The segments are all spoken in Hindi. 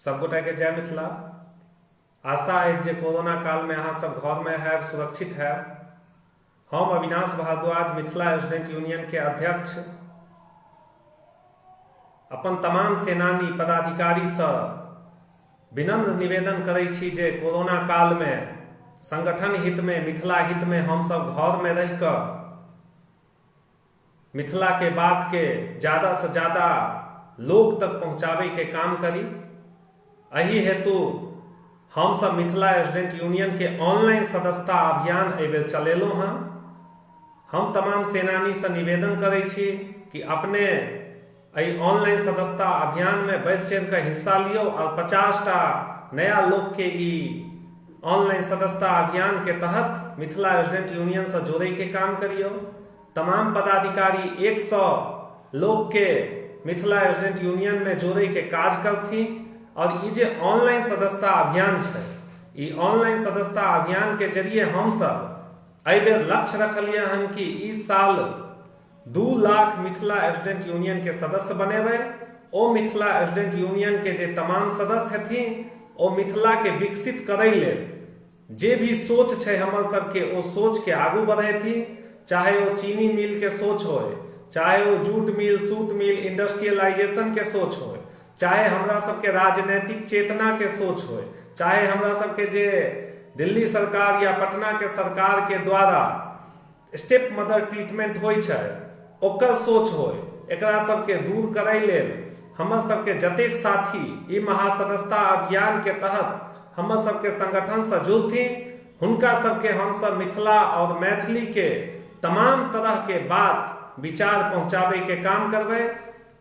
सबगोटा के जय मिथिला। आशा है जे कोरोना काल में अहाँ सब घर में है, सुरक्षित है। हम अविनाश भारद्वाज मिथिला स्टूडेंट यूनियन के अध्यक्ष अपन तमाम सेनानी पदाधिकारी से विनम्र निवेदन करै छी जे कोरोना काल में संगठन हित में, मिथिला हित में हम सब घर में रह कर मिथिला के बात के ज्यादा से ज्यादा लोग तक पहुंचावे के काम करी। एहि हेतु हम सब मिथिला स्टूडेंट यूनियन के ऑनलाइन सदस्यता अभियान एबेर चलेलहुं हैं। हम तमाम सेनानी से निवेदन करै छी कि अपने ऑनलाइन सदस्यता अभियान में बढ़ चढ़ कर हिस्सा लियो और 50टा नया लोग के ऑनलाइन सदस्यता अभियान के तहत मिथिला स्टूडेंट यूनियन से जोड़े के काम करियो। तमाम पदाधिकारी 100 लोग के मिथिला स्टूडेंट यूनियन में जोड़े के काज करथी और ये जे ऑनलाइन सदस्यता अभियान है, ये ऑनलाइन सदस्यता अभियान के जरिए हम सब एबेर लक्ष्य रखलिए हन कि इस साल 2 लाख मिथिला स्टूडेंट यूनियन के सदस्य बनेबे। ओ मिथिला स्टूडेंट यूनियन के जे तमाम सदस्य हथिन ओ मिथिला के विकसित करे ले जे भी सोच है हमर सबके, ओ सोच के आगू बढ़े थी। चाहे वो चीनी मिल के सोच हो, चाहे वो जूट मिल, सूत मिल, इंडस्ट्रियलाइजेशन के सोच हो, चाहे हमरा सबके राजनीतिक चेतना के सोच हो, चाहे हमरा सबके जे दिल्ली सरकार या पटना के सरकार के द्वारा स्टेप मदर ट्रीटमेंट होइ छै ओकर सोच हो, एकरा सबके दूर करे लेल हमर सबके जतेक साथी ई महासदस्यता अभियान के तहत हमर सबके संगठन से जुड़थी, हुनका सबके हम सब मिथिला और मैथिली के तमाम तरह के बात विचार पहुंचावे के काम करबे।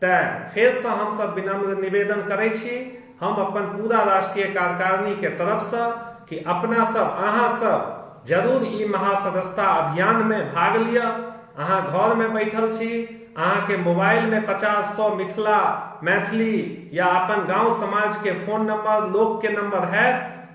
फिर से हम सब विनम्र निवेदन करै छी हम अपन पूरा राष्ट्रीय कार्यकारिणी के तरफ से कि अपना सब अहाँ सब जरूर ई महासदस्यता अभियान में भाग लिया। अहाँ घर में बैठल छी, अहाँ के मोबाइल में 50-100 मिथिला मैथिली या अपन गांव समाज के फोन नंबर, लोग के नंबर है,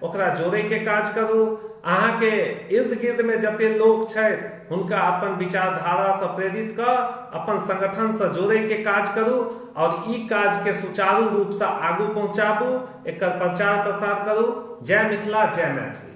ओकरा जोड़े के काज करू। अहाँ के इर्द गिर्द में जते लोग छै हुनका अपन विचारधारा से प्रेरित कर अपन संगठन से जोड़े के काज करू और ई काज के सुचारू रूप से आगू पहुंचाबू, एकर प्रचार प्रसार करू। जय मिथिला, जय मैथिली।